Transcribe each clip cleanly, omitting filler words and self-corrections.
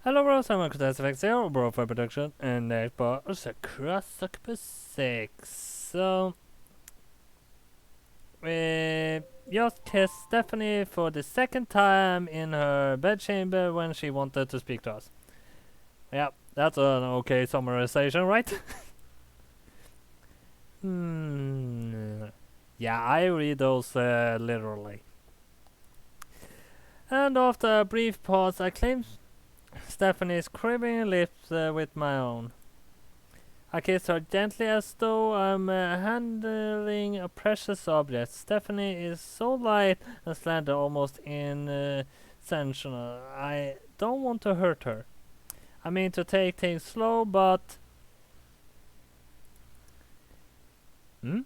Hello, bros. I'm Uncle FX here, bro for production, and next bar Sakura Succubus 6. So, we just kissed Stephanie for the second time in her bedchamber when she wanted to speak to us. Yeah, that's an okay summarization, right? Yeah, I read those literally. And after a brief pause, I claimed Stephanie's quivering lips with my own. I kiss her gently as though I'm handling a precious object. Stephanie is so light and slender, almost insensational. I don't want to hurt her. I mean to take things slow, but... Hmm?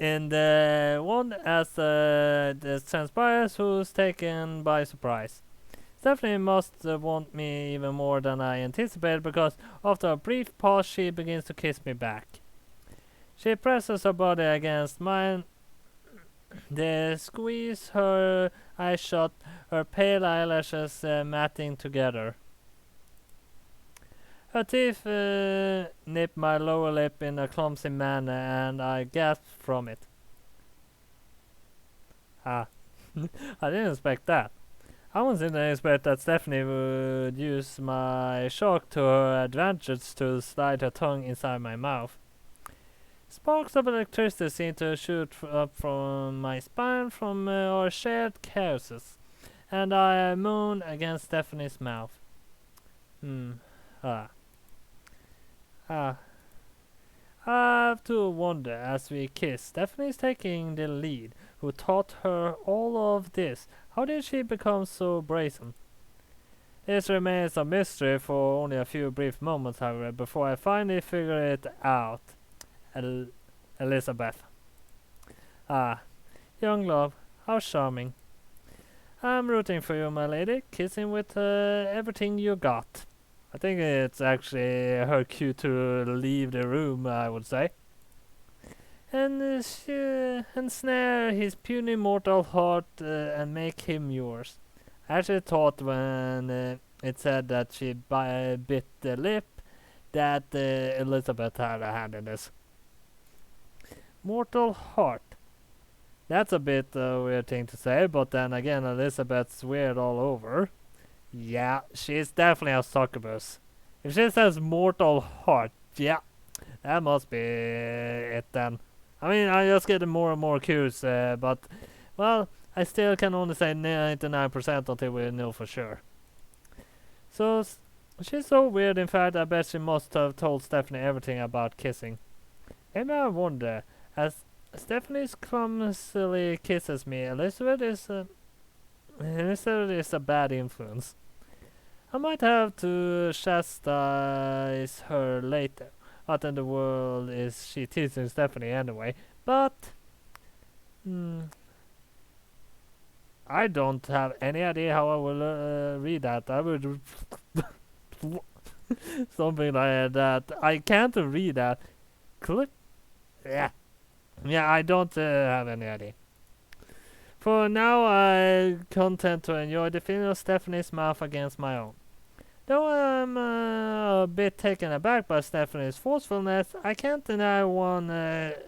In the one as the transpires who's taken by surprise. Stephanie must want me even more than I anticipated because after a brief pause she begins to kiss me back. She presses her body against mine, they squeeze her eyes shut, her pale eyelashes matting together. Her teeth nip my lower lip in a clumsy manner and I gasp from it. Ah, I didn't expect that. I wasn't expect that Stephanie would use my shock to her advantage to slide her tongue inside my mouth. Sparks of electricity seem to shoot up from my spine from our shared chaoses, and I moan against Stephanie's mouth. Ah. Ah. I have to wonder as we kiss. Stephanie's taking the lead. Who taught her all of this? How did she become so brazen? This remains a mystery for only a few brief moments, however, before I finally figure it out. Elizabeth. Ah, young love, how charming. I'm rooting for you, my lady, kissing with everything you got. I think it's actually her cue to leave the room, I would say. And ensnare his puny mortal heart and make him yours. I actually thought when it said that she bit the lip that Elizabeth had a hand in this. Mortal heart. That's a bit weird thing to say, but then again, Elizabeth's weird all over. Yeah, she's definitely a succubus. If she says mortal heart, yeah, that must be it then. I mean, I just get more and more cues, but, well, I still can only say 99% until we know for sure. So, she's so weird, in fact, I bet she must have told Stephanie everything about kissing. Maybe I wonder, as Stephanie's clumsily kisses me, Elizabeth is a bad influence. I might have to chastise her later. What in the world is she teasing Stephanie anyway? But I don't have any idea how I will read that. I would something like that. I can't read that. Clip. Yeah. Yeah, I don't have any idea. For now, I'm content to enjoy the feeling of Stephanie's mouth against my own. Though I'm a bit taken aback by Stephanie's forcefulness, I can't deny one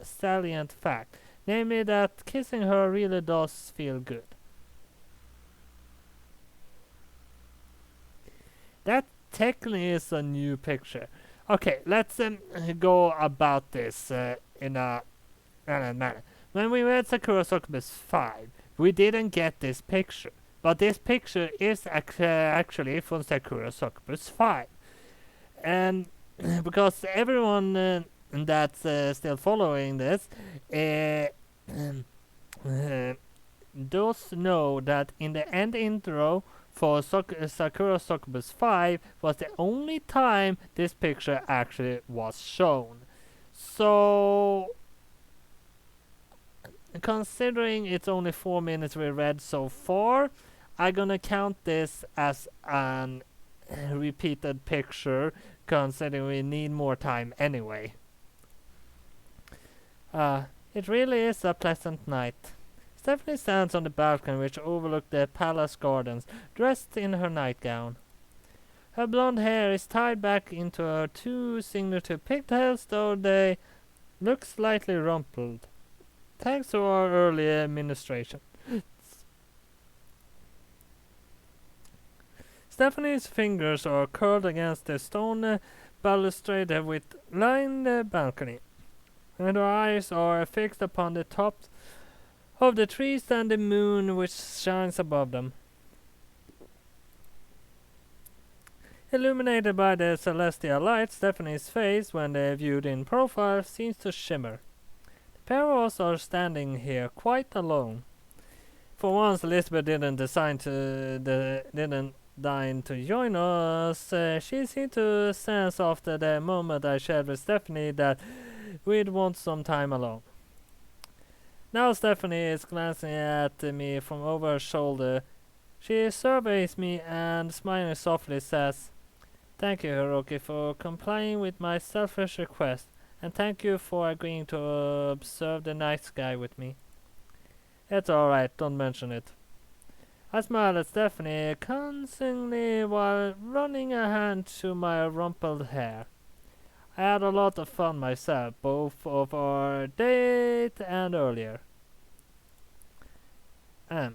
salient fact, namely that kissing her really does feel good. That technically is a new picture. Okay, let's go about this in a manner. When we read Sakura Succubus 5, we didn't get this picture. But this picture is actually from Sakura Succubus 5. And because everyone that's still following this does know that in the end intro for Sakura Succubus 5 was the only time this picture actually was shown. So, considering it's only 4 minutes we read so far, I'm gonna count this as an repeated picture, considering we need more time anyway. It really is a pleasant night. Stephanie stands on the balcony which overlooks the palace gardens, dressed in her nightgown. Her blonde hair is tied back into her two signature pigtails, though they look slightly rumpled, thanks to our early administration. Stephanie's fingers are curled against the stone balustrade with lined balcony, and her eyes are fixed upon the tops of the trees and the moon which shines above them. Illuminated by the celestial light, Stephanie's face, when viewed in profile, seems to shimmer. The pair of us are standing here quite alone. For once, Elizabeth didn't deign to join us. She seemed to sense after the moment I shared with Stephanie that we'd want some time alone. Now Stephanie is glancing at me from over her shoulder. She surveys me and, smiling softly, says, "Thank you, Hiroki, for complying with my selfish request, and thank you for agreeing to observe the night sky with me." "It's alright, don't mention it." I smiled at Stephanie convincingly while running a hand through my rumpled hair. I had a lot of fun myself, both of our date and earlier. I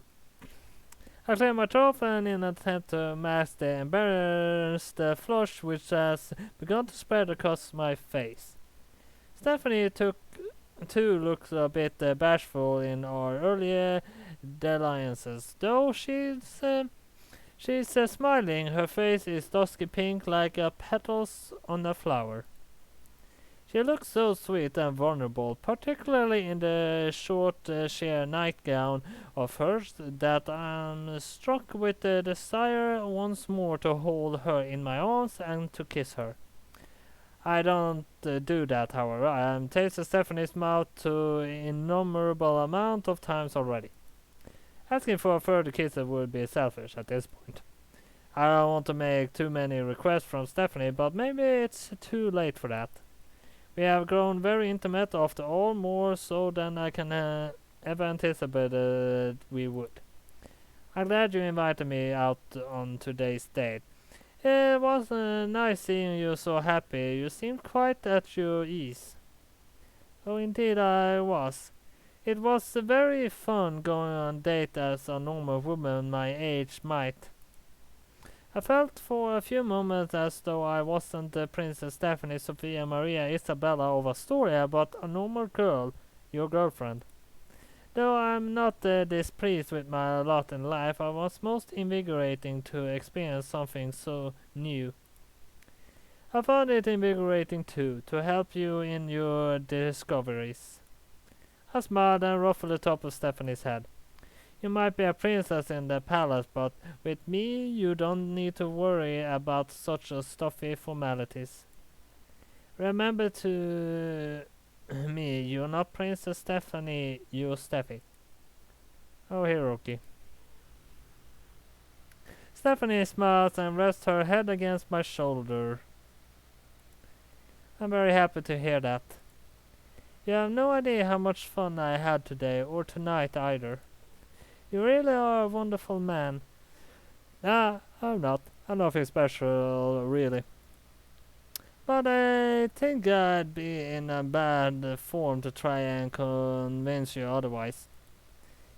cleared my throat and in an attempt to mask the embarrassed flush which has begun to spread across my face. Stephanie too looks a bit bashful in our earlier dalliances, though she's smiling. Her face is dusky pink like petals on a flower. She looks so sweet and vulnerable, particularly in the short sheer nightgown of hers, that I'm struck with the desire once more to hold her in my arms and to kiss her. I don't do that, however. I have tasted Stephanie's mouth to innumerable amount of times already. Asking for a further kiss would be selfish at this point. I don't want to make too many requests from Stephanie, but maybe it's too late for that. We have grown very intimate after all, more so than I can ever anticipated we would. I'm glad you invited me out on today's date. It was nice seeing you so happy. You seemed quite at your ease. Oh, indeed I was. It was very fun going on a date as a normal woman my age might. I felt for a few moments as though I wasn't Princess Stephanie Sophia Maria Isabella of Astoria, but a normal girl, your girlfriend. Though I'm not displeased with my lot in life, I was most invigorating to experience something so new. I found it invigorating too, to help you in your discoveries. I smiled and ruffled the top of Stephanie's head. You might be a princess in the palace, but with me you don't need to worry about such stuffy formalities. Remember to me, you're not Princess Stephanie, you're Steffi. Oh, Hiroki. Stephanie smiles and rests her head against my shoulder. I'm very happy to hear that. You have no idea how much fun I had today, or tonight either. You really are a wonderful man. Nah, I'm not. I'm nothing special, really. But I think I'd be in a bad form to try and convince you otherwise.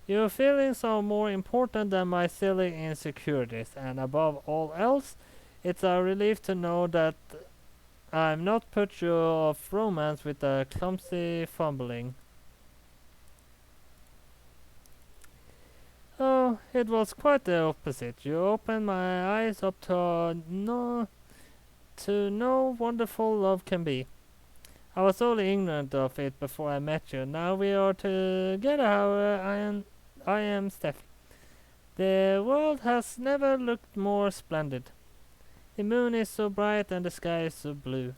Your feelings are more important than my silly insecurities, and above all else, it's a relief to know that I'm not put you off romance with a clumsy fumbling. Oh, it was quite the opposite. You opened my eyes up to no wonderful love can be. I was only ignorant of it before I met you. Now we are together, however, I am Steffi. The world has never looked more splendid. The moon is so bright and the sky is so blue.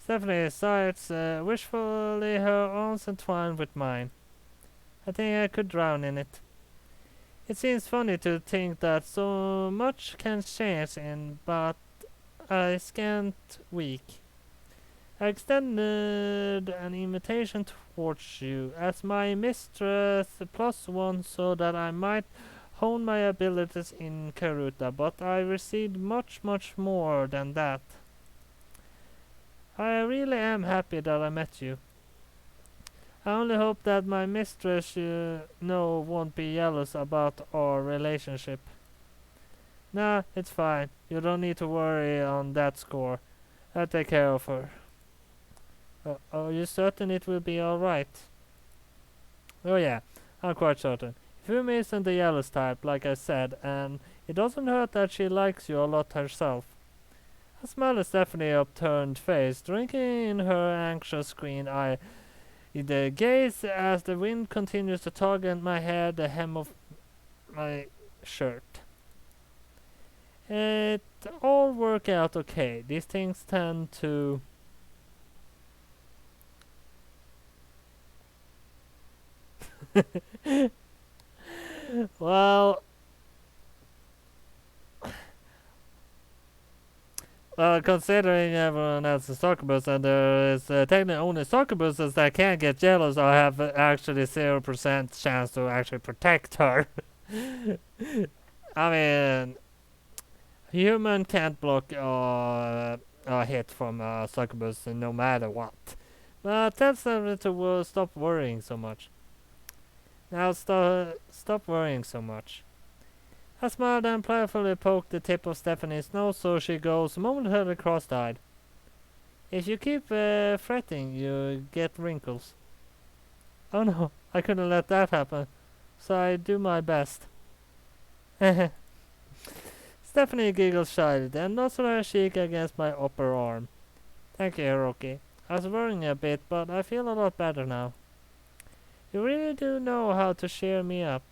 Stephanie sighs wishfully, her arms entwined with mine. I think I could drown in it. It seems funny to think that so much can change in but a scant week. I extended an invitation towards you as my mistress +1 so that I might hone my abilities in Karuta, but I received much, much more than that. I really am happy that I met you. I only hope that my mistress won't be jealous about our relationship. Nah, it's fine. You don't need to worry on that score. I'll take care of her. Are you certain it will be alright? Oh yeah, I'm quite certain. Fumi isn't the jealous type, like I said, and it doesn't hurt that she likes you a lot herself. I smile at Stephanie's upturned face, drinking in her anxious green eye. The gaze as the wind continues to tug at my hair, the hem of my shirt. It all work out okay. These things tend to... well, considering everyone else is Succubus and there is technically only Succubuses that can get jealous or have actually 0% chance to actually protect her. I mean, human can't block a hit from a Succubus no matter what. But that's to stop worrying so much. Now stop worrying so much. I smiled and playfully poked the tip of Stephanie's nose so she goes momentarily cross-eyed. If you keep fretting, you get wrinkles. Oh no, I couldn't let that happen, so I do my best. Stephanie giggles shyly, then nuzzles her cheek against my upper arm. Thank you, Hiroki. I was worrying a bit, but I feel a lot better now. You really do know how to cheer me up.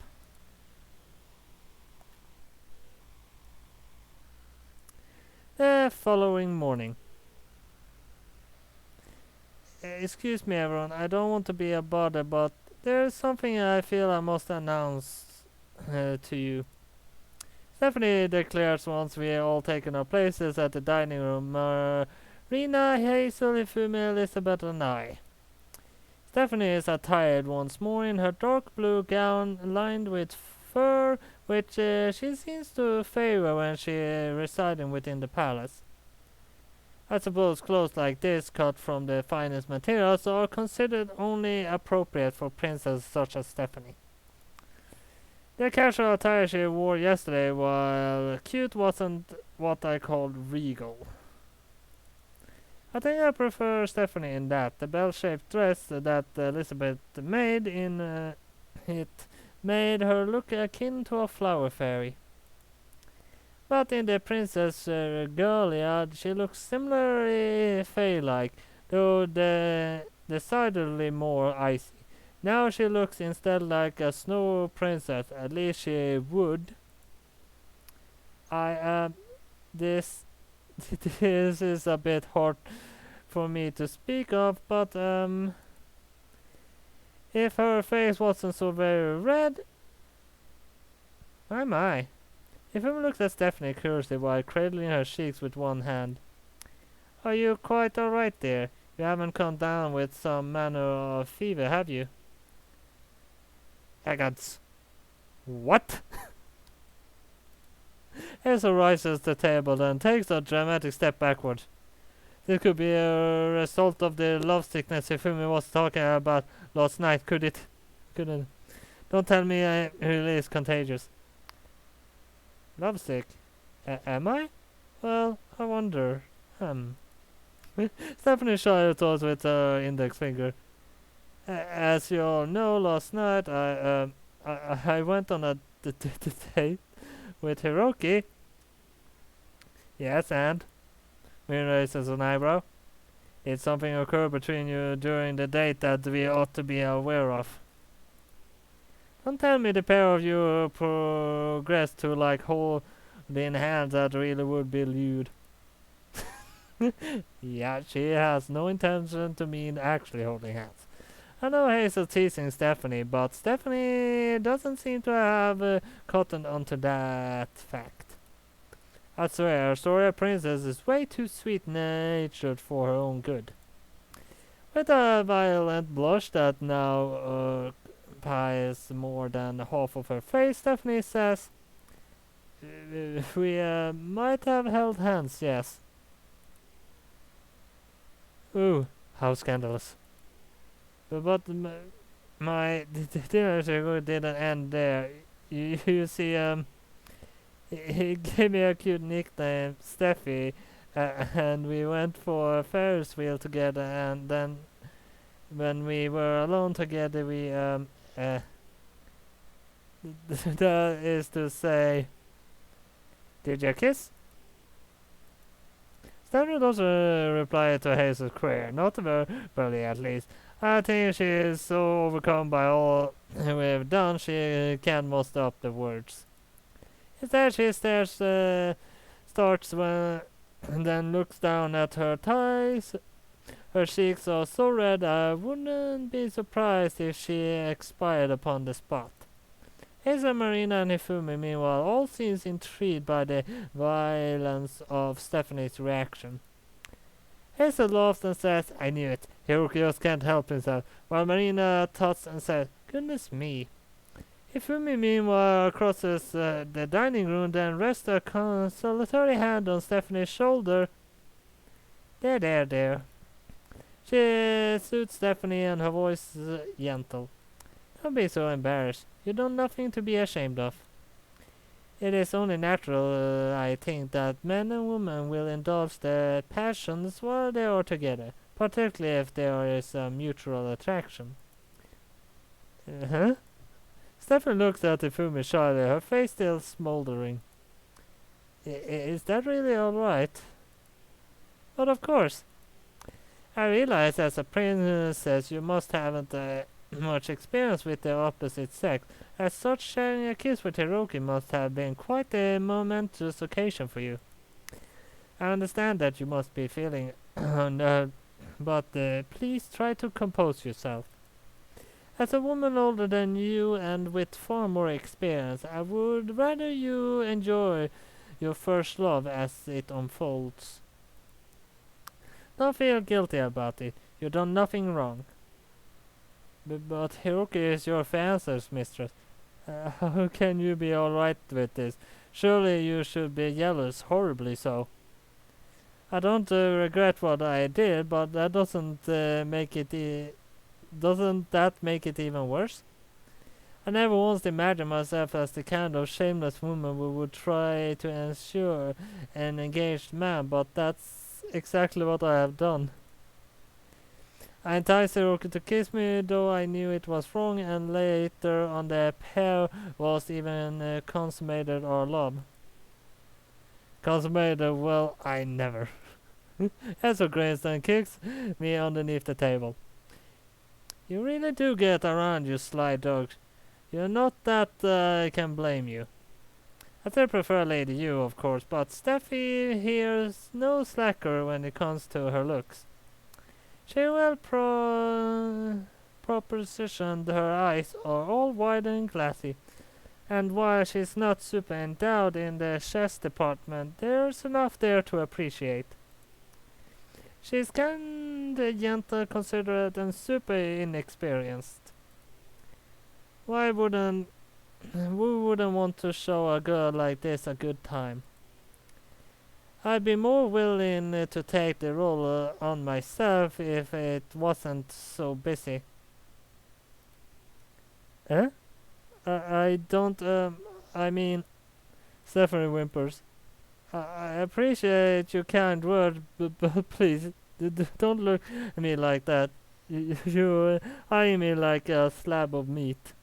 The following morning. Excuse me, everyone. I don't want to be a bother, but there is something I feel I must announce to you. Stephanie declares once we are all taken our places at the dining room. Rina, Hazel, Ifumi, Elizabeth, and I. Stephanie is attired once more in her dark blue gown lined with fur, which she seems to favor when she residing within the palace. I suppose clothes like this, cut from the finest materials, are considered only appropriate for princesses such as Stephanie. The casual attire she wore yesterday, while cute, wasn't what I called regal. I think I prefer Stephanie in that. The bell-shaped dress that Elizabeth made in it made her look akin to a flower fairy. But in the Princess Girliard, she looks similarly fey-like, though decidedly more icy. Now she looks instead like a snow princess, at least she would. This this is a bit hard for me to speak of, but if her face wasn't so very red, my. Ifum looked at Stephanie curiously while cradling her cheeks with one hand. Are you quite alright there? You haven't come down with some manner of fever, have you? Agads. What? Hazel rises the table and takes a dramatic step backward. This could be a result of the love sickness Ifumi was talking about last night, could it? Couldn't. Don't tell me it really is contagious. Lovesick? Am I? Well, I wonder. Stephanie shot her toes with her index finger. As you all know, last night I went on a date with Hiroki. Yes, and? Min raises an eyebrow. Did something occur between you during the date that we ought to be aware of? Don't tell me the pair of you progressed to like holding hands. That really would be lewd. Yeah, she has no intention to mean actually holding hands. I know Hazel teasing Stephanie, but Stephanie doesn't seem to have cottoned onto that fact. I swear, Astoria Princess is way too sweet-natured for her own good. With a violent blush that now occupies more than half of her face, Stephanie says, we might have held hands, yes. Ooh, how scandalous. But my dinner didn't end there. You see, he gave me a cute nickname, Steffi, and we went for a Ferris wheel together, and then when we were alone together, we, that is to say, did you kiss? Stanley doesn't reply to Hazel's query, not verbally at least. I think she is so overcome by all we've done, she can't muster up the words. Instead, she starts when, and then looks down at her thighs. Her cheeks are so red, I wouldn't be surprised if she expired upon the spot. Hazel, Marina, and Hifumi, meanwhile, all seems intrigued by the violence of Stephanie's reaction. Hazel laughs and says, I knew it. Hiroki just can't help himself, while Marina tots and says, goodness me. Hifumi, meanwhile, crosses the dining room, then rests a consolatory hand on Stephanie's shoulder. There. She soothes Stephanie, and her voice is gentle. Don't be so embarrassed. You done nothing to be ashamed of. It is only natural, I think, that men and women will indulge their passions while they are together, particularly if there is a mutual attraction. Huh? Stephanie looks at Ifumi shyly, her face still smoldering. Is that really alright? But of course. I realize as a princess you must haven't much experience with the opposite sex. As such, sharing a kiss with Hiroki must have been quite a momentous occasion for you. I understand that you must be feeling unnerved, but please try to compose yourself. As a woman older than you and with far more experience, I would rather you enjoy your first love as it unfolds. Don't feel guilty about it. You've done nothing wrong. But Hiroki is your fiance's mistress. How can you be alright with this? Surely you should be jealous, horribly so. I don't regret what I did, but that doesn't make it doesn't that make it even worse? I never once imagined myself as the kind of shameless woman who would try to ensure an engaged man, but that's exactly what I have done. I enticed Hiroki to kiss me, though I knew it was wrong, and later on the pair was even consummated our love. Consummated, well, I never. Hazel grins and kicks me underneath the table. You really do get around, you sly dog. You're not that I can blame you. I still prefer Lady You, of course, but Steffi here's no slacker when it comes to her looks. She well propositioned, her eyes are all wide and glassy, and while she's not super endowed in the chest department, there's enough there to appreciate. She's kinda gentle, considerate, and super inexperienced. Who wouldn't want to show a girl like this a good time? I'd be more willing to take the role on myself if it wasn't so busy. Eh? I don't, I mean, Stephanie whimpers. I appreciate your kind word, but please, don't look at me like that. You eyeing me like a slab of meat.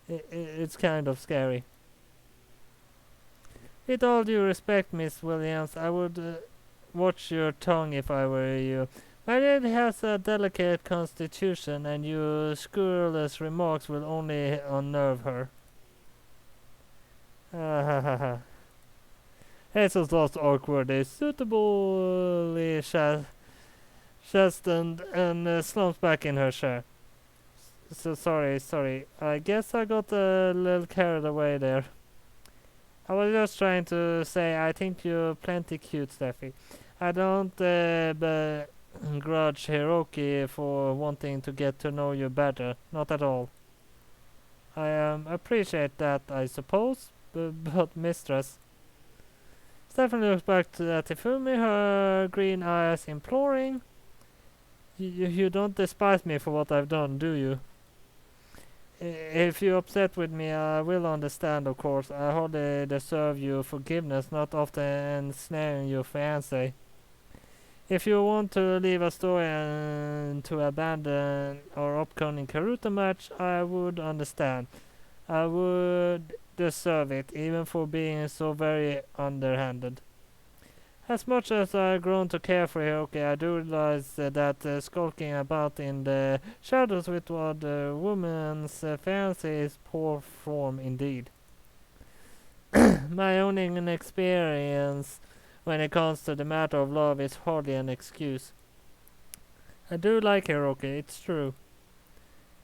It's kind of scary. With all due respect, Miss Williams, I would watch your tongue if I were you. My lady has a delicate constitution, and your scurrilous remarks will only unnerve her. Ha. Hazel's lost awkwardly, suitably chastened, and slumps back in her chair. So sorry. I guess I got a little carried away there. I was just trying to say I think you're plenty cute, Steffi. I don't begrudge Hiroki for wanting to get to know you better. Not at all. I appreciate that, I suppose, but mistress. Stephanie looks back at Ifumi, her green eyes imploring. You don't despise me for what I've done, do you? If you're upset with me, I will understand, of course. I hardly deserve your forgiveness, not often ensnaring your fiancé. If you want to leave a story and to abandon our upcoming Karuta match, I would understand. I would deserve it, even for being so very underhanded. As much as I've grown to care for Hiroki, I do realize that skulking about in the shadows with what a woman's fancy is poor form indeed. My own inexperience when it comes to the matter of love is hardly an excuse. I do like Hiroki, it's true.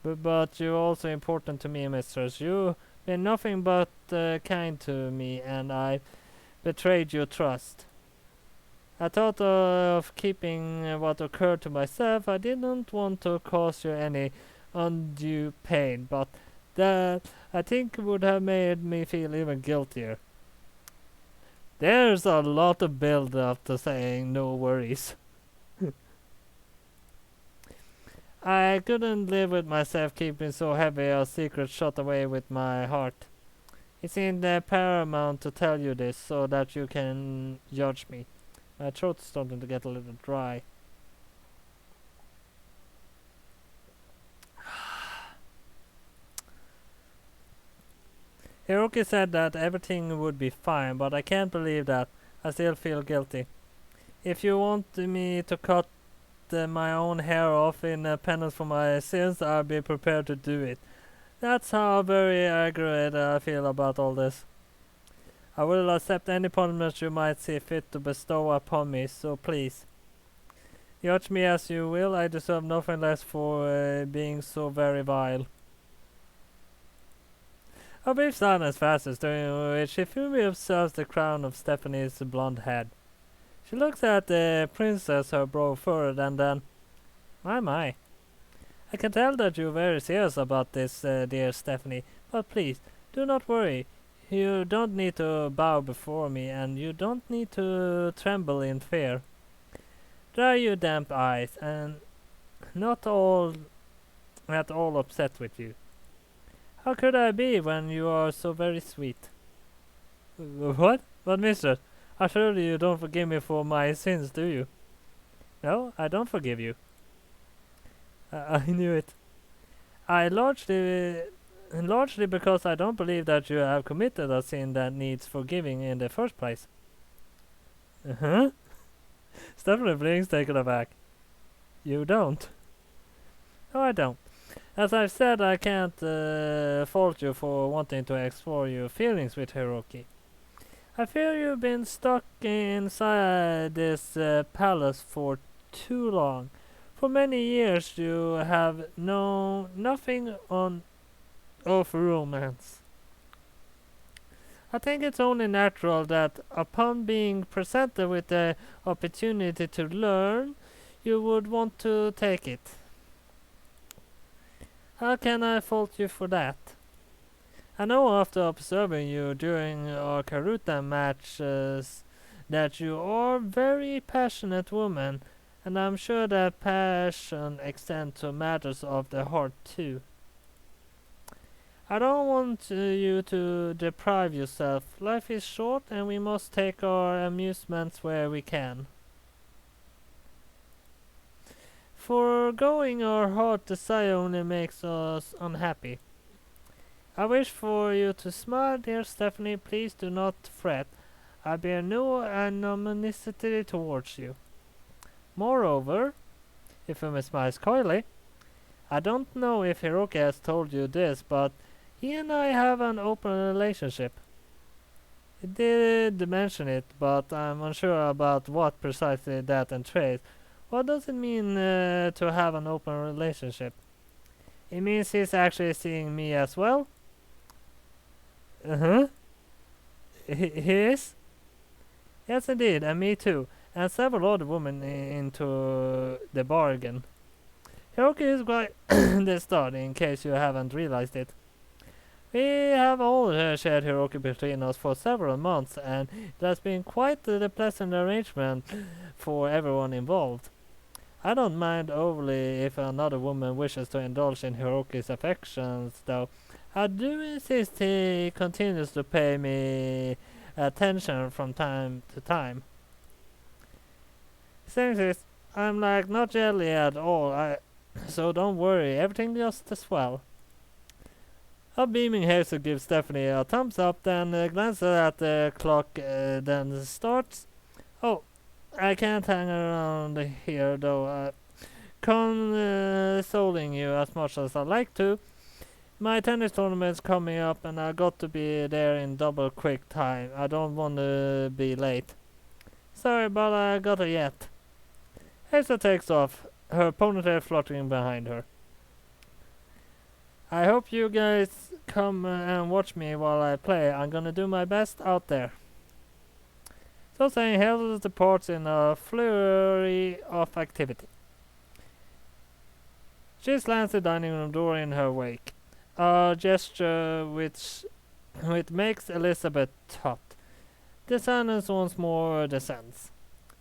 But you're also important to me, mistress. You've been nothing but kind to me, and I betrayed your trust. I thought of keeping what occurred to myself. I didn't want to cause you any undue pain, but that I think would have made me feel even guiltier. There's a lot of build up to saying no worries. I couldn't live with myself keeping so heavy a secret shut away with my heart. It seemed paramount to tell you this so that you can judge me. My throat's starting to get a little dry. Hiroki said that everything would be fine, but I can't believe that. I still feel guilty. If you want me to cut my own hair off in penance for my sins, I'll be prepared to do it. That's how very aggravated I feel about all this. I will accept any punishment you might see fit to bestow upon me, so please. Judge me as you will, I deserve nothing less for being so very vile. A brief silence passes, during which Shifumi observes the crown of Stephanie's blonde head. She looks at the princess, her brow furrowed, and then, my. I can tell that you're very serious about this, dear Stephanie, but please, do not worry. You don't need to bow before me, and you don't need to tremble in fear. Dry your damp eyes, and not all at all upset with you. How could I be when you are so very sweet? What? But mistress, surely you don't forgive me for my sins, do you? No, I don't forgive you. I knew it. I largely because I don't believe that you have committed a sin that needs forgiving in the first place. Uh-huh. Stephanie blinks, taken aback. You don't? No, I don't. As I've said, I can't fault you for wanting to explore your feelings with Hiroki. I fear you've been stuck inside this palace for too long. For many years you have known nothing of romance. I think it's only natural that upon being presented with the opportunity to learn, you would want to take it. How can I fault you for that? I know after observing you during our Karuta matches that you are a very passionate woman, and I'm sure that passion extends to matters of the heart too. I don't want you to deprive yourself. Life is short and we must take our amusements where we can. Foregoing our heart desire only makes us unhappy. I wish for you to smile, dear Stephanie. Please do not fret. I bear no animosity towards you. Moreover, Ifumi smiles coyly, I don't know if Hiroki has told you this, but he and I have an open relationship. He did mention it, but I'm unsure about what precisely that entails. What does it mean to have an open relationship? It means he's actually seeing me as well? Uh-huh. He is? Yes, indeed, and me too, and several other women into the bargain. Hiroki is quite the start, in case you haven't realized it. We have all shared Hiroki between us for several months, and it has been quite the pleasant arrangement for everyone involved. I don't mind overly if another woman wishes to indulge in Hiroki's affections, though I do insist he continues to pay me attention from time to time. Thing is, I'm like not jelly at all, so don't worry, everything just as well. A beaming Hazel gives Stephanie a thumbs up, then glances at the clock, then starts. Oh, I can't hang around here though, consoling you as much as I'd like to. My tennis tournament's coming up and I got to be there in double quick time. I don't want to be late. Sorry, but I gotta yet. Hazel takes off, her ponytail fluttering behind her. I hope you guys come and watch me while I play. I'm gonna do my best out there. So saying, Hazel departs in a flurry of activity. She slams the dining room door in her wake, a gesture which makes Elizabeth hot. The silence once more descends.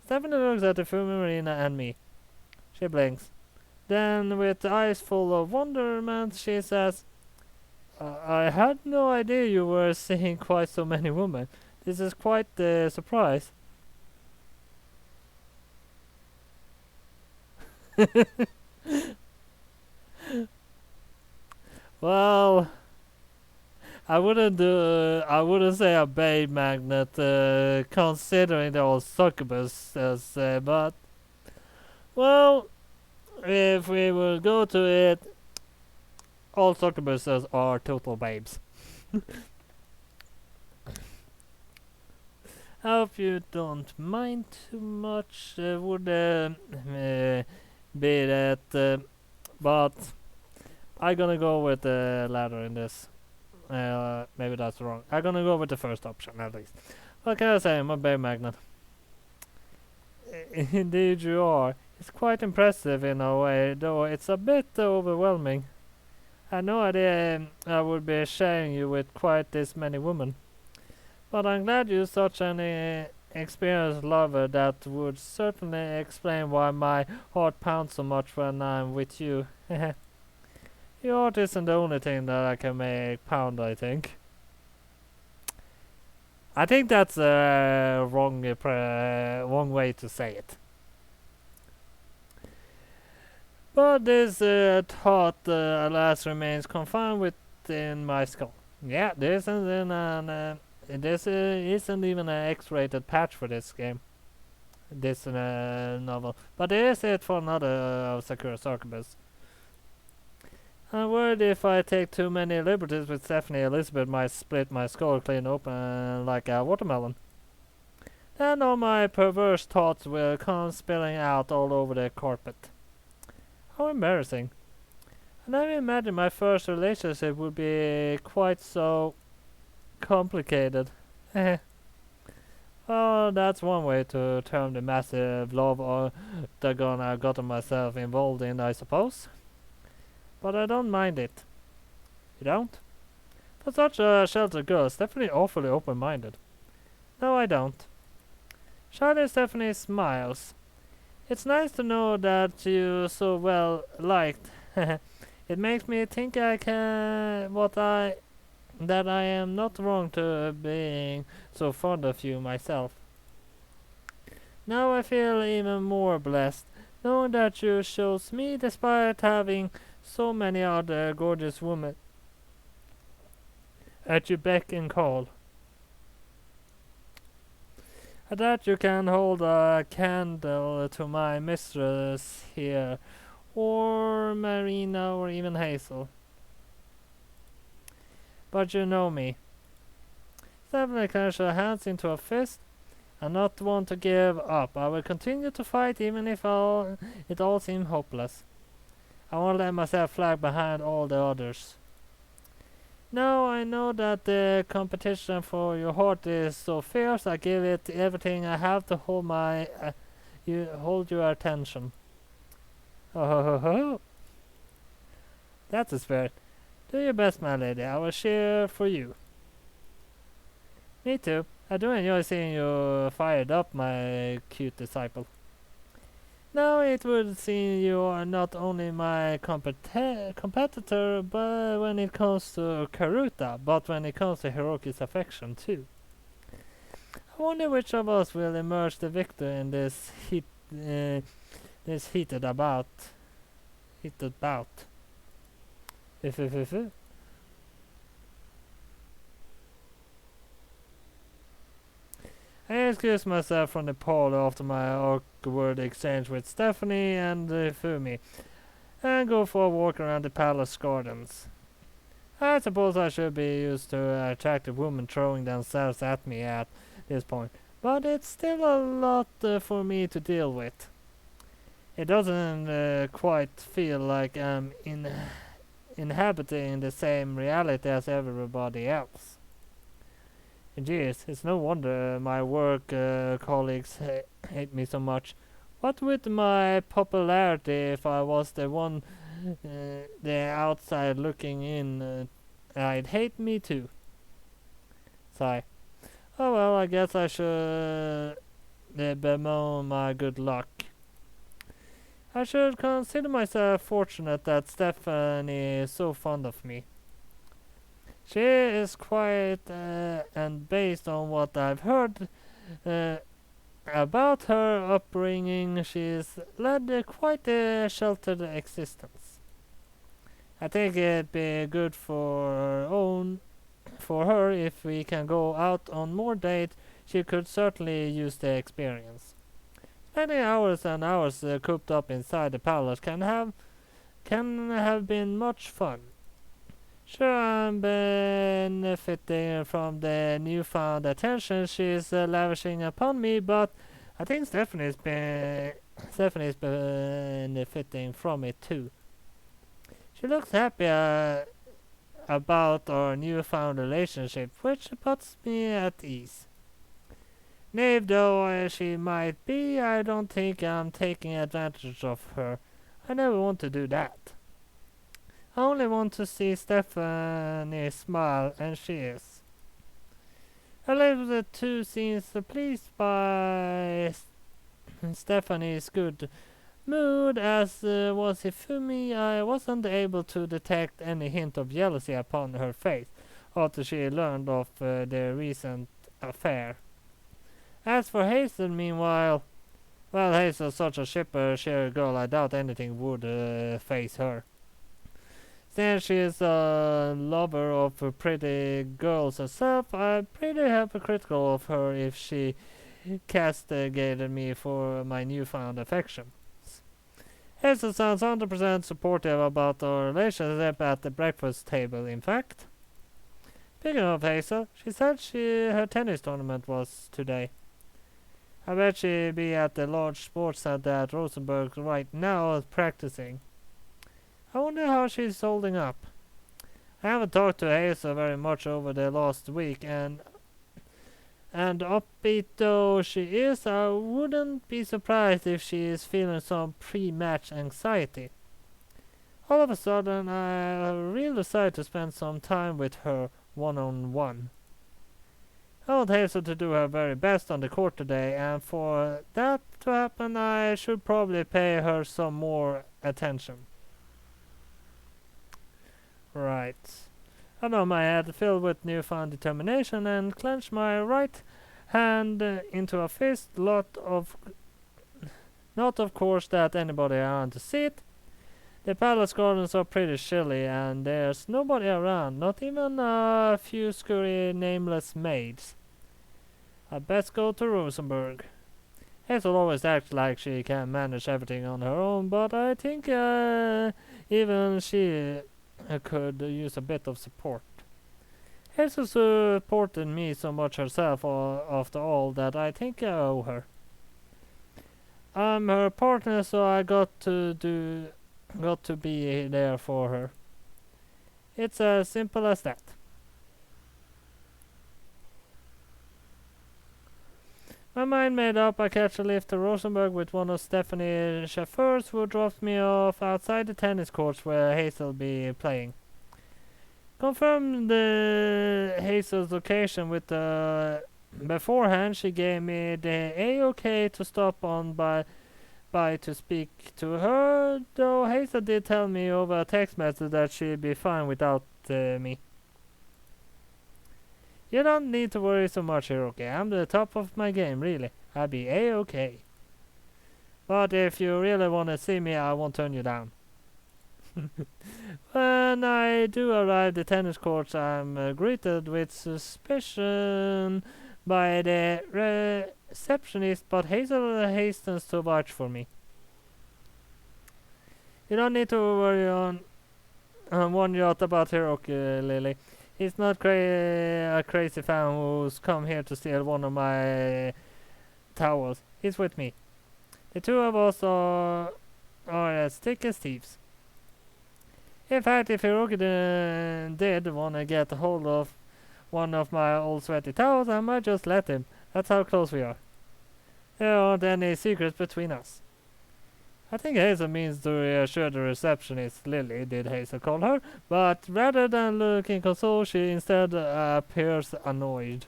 Stephanie looks at the Fumarina and me. She blinks. Then, with eyes full of wonderment, she says, I had no idea you were seeing quite so many women. This is quite the surprise. Well, I wouldn't say a babe magnet, considering the old succubus, but, well, if we will go to it, all succubuses are total babes. I hope you don't mind too much, would be that, but I'm gonna go with the latter in this. Maybe that's wrong. I'm gonna go with the first option at least. What can I say? I'm a babe magnet. Indeed you are. It's quite impressive in a way, though it's a bit overwhelming. I had no idea I would be sharing you with quite this many women. But I'm glad you're such an experienced lover. That would certainly explain why my heart pounds so much when I'm with you. Your heart isn't the only thing that I can make pound, I think. I think that's a wrong way to say it. But this thought, alas, remains confined within my skull. Yeah, this isn't even an X-rated patch for this game, this novel. But there is it for another of Sakura Succubus. I'm worried if I take too many liberties with Stephanie, Elizabeth might split my skull clean open like a watermelon. Then all my perverse thoughts will come spilling out all over the carpet. How embarrassing. I never imagined my first relationship would be quite so complicated. Well, that's one way to term the massive love octagon I got myself involved in, I suppose. But I don't mind it. You don't? For such a sheltered girl, Stephanie awfully open-minded. No, I don't. Shyly, Stephanie smiles. It's nice to know that you so well liked. It makes me think that I am not wrong to being so fond of you myself. Now I feel even more blessed, knowing that you chose me despite having so many other gorgeous women at your beck and call. At that you can hold a candle to my mistress here, or Marina, or even Hazel. But you know me. Stephanie clenched her hands into a fist, and not want to give up. I will continue to fight even if it all seems hopeless. I won't let myself flag behind all the others. No, I know that the competition for your heart is so fierce. I give it everything I have to hold your attention. Oh, ho, ho, ho. That's a spirit. Do your best, my lady. I will cheer for you. Me too. I do enjoy seeing you fired up, my cute disciple. Now it would seem you are not only my competitor, but when it comes to Karuta, but when it comes to Hiroki's affection too. I wonder which of us will emerge the victor in this heated bout. If. I excused myself from the parlor after my awkward exchange with Stephanie and Fumi, and go for a walk around the palace gardens. I suppose I should be used to attractive women throwing themselves at me at this point, but it's still a lot for me to deal with. It doesn't quite feel like I'm inhabiting the same reality as everybody else. Jeez, it's no wonder my work colleagues hate me so much. What with my popularity if I was the one the outside looking in, I'd hate me too. Sigh. Oh well, I guess I should bemoan my good luck. I should consider myself fortunate that Stephanie is so fond of me. She is quiet, and based on what I've heard about her upbringing, she's led quite a sheltered existence. I think it'd be good for her if we can go out on more dates. She could certainly use the experience. Spending hours and hours cooped up inside the palace can have been much fun. Sure, I'm benefiting from the newfound attention she's lavishing upon me, but I think Stephanie's benefiting from it too. She looks happy about our newfound relationship, which puts me at ease. Knave though she might be, I don't think I'm taking advantage of her. I never want to do that. I only want to see Stephanie smile, and she is. Elizabeth too seems pleased by Stephanie's good mood, as was Hifumi. I wasn't able to detect any hint of jealousy upon her face after she learned of their recent affair. As for Hazel, meanwhile, well, Hazel's such a sheer girl, I doubt anything would face her. Since she is a lover of pretty girls herself, I'm pretty hypocritical of her if she castigated me for my newfound affections. Hazel sounds 100% supportive about our relationship at the breakfast table, in fact. Speaking of Hazel, she said her tennis tournament was today. I bet she'd be at the large sports center at Rosenberg right now practicing. I wonder how she's holding up. I haven't talked to Hazel very much over the last week, and upbeat though she is, I wouldn't be surprised if she is feeling some pre-match anxiety. All of a sudden, I really decided to spend some time with her one-on-one. I want Hazel to do her very best on the court today, and for that to happen, I should probably pay her some more attention. Right. I know my head filled with newfound determination and clenched my right hand into a fist. Not of course that anybody around to see it. The palace gardens are pretty chilly and there's nobody around, not even a few scurry nameless maids. I'd best go to Rosenberg. Hazel always acts like she can manage everything on her own, but I think even she could use a bit of support. Hazel supported me so much herself after all that I think I owe her. I'm her partner, so I got to be there for her. It's as simple as that. My mind made up, I catch a lift to Rosenberg with one of Stephanie's chauffeurs who drops me off outside the tennis courts where Hazel be playing. Confirm the Hazel's location with the beforehand. She gave me the A-OK to stop on by to speak to her, though Hazel did tell me over a text message that she'd be fine without me. You don't need to worry so much, Hiroki. I'm the top of my game, really. I'll be A-OK. But if you really want to see me, I won't turn you down. When I do arrive at the tennis courts, I'm greeted with suspicion by the receptionist, but Hazel hastens to watch for me. You don't need to worry on one yacht about Hiroki, Lily. He's not a crazy fan who's come here to steal one of my towels. He's with me. The two of us are as thick as thieves. In fact, if Hiroki did want to get a hold of one of my old sweaty towels, I might just let him. That's how close we are. There aren't any secrets between us. I think Hazel means to reassure the receptionist, Lily, did Hazel call her, but rather than looking consoled, she instead appears annoyed.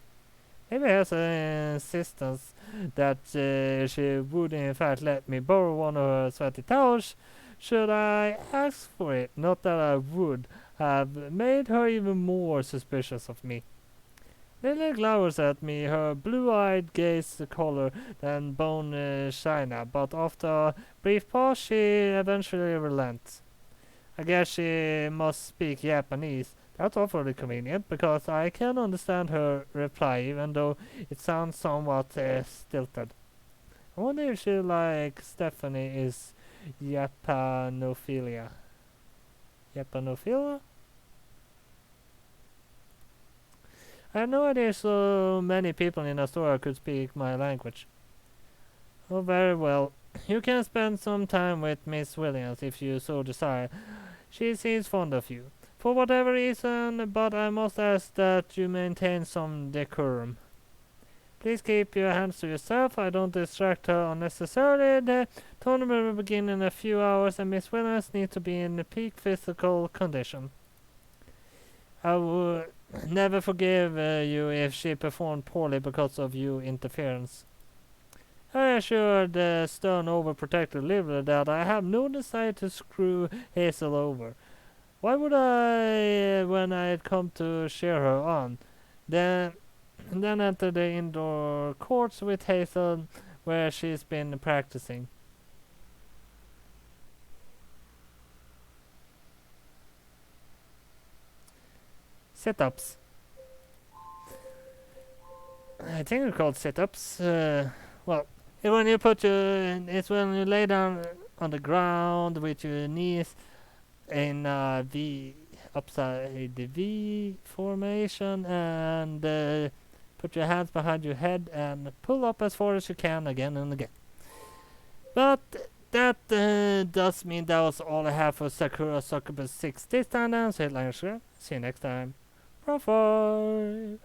Maybe Hazel's insistence that she would in fact let me borrow one of her sweaty towels, should I ask for it, not that I would, have made her even more suspicious of me. Lily glowers at me, her blue-eyed gaze cooler than bone china, but after a brief pause she eventually relents. I guess she must speak Japanese. That's awfully convenient, because I can understand her reply, even though it sounds somewhat stilted. I wonder if she, like Stephanie, is Japanophilia. Japanophilia? I had no idea so many people in Astoria could speak my language. Oh, very well. You can spend some time with Miss Williams if you so desire. She seems fond of you. For whatever reason, but I must ask that you maintain some decorum. Please keep your hands to yourself. I don't distract her unnecessarily. The tournament will begin in a few hours and Miss Williams needs to be in peak physical condition. I would never forgive you if she performed poorly because of your interference. I assured the stern overprotective Livler that I have no desire to screw Hazel over. Why would I, when I had come to cheer her on? Then enter the indoor courts with Hazel, where she's been practicing. Sit-ups. I think they're called sit-ups. Well, when you it's when you lay down on the ground with your knees in V, upside the V formation, and put your hands behind your head and pull up as far as you can again and again. But that does mean that was all I have for Sakura Succubus 6 this time. So see you next time. Bye.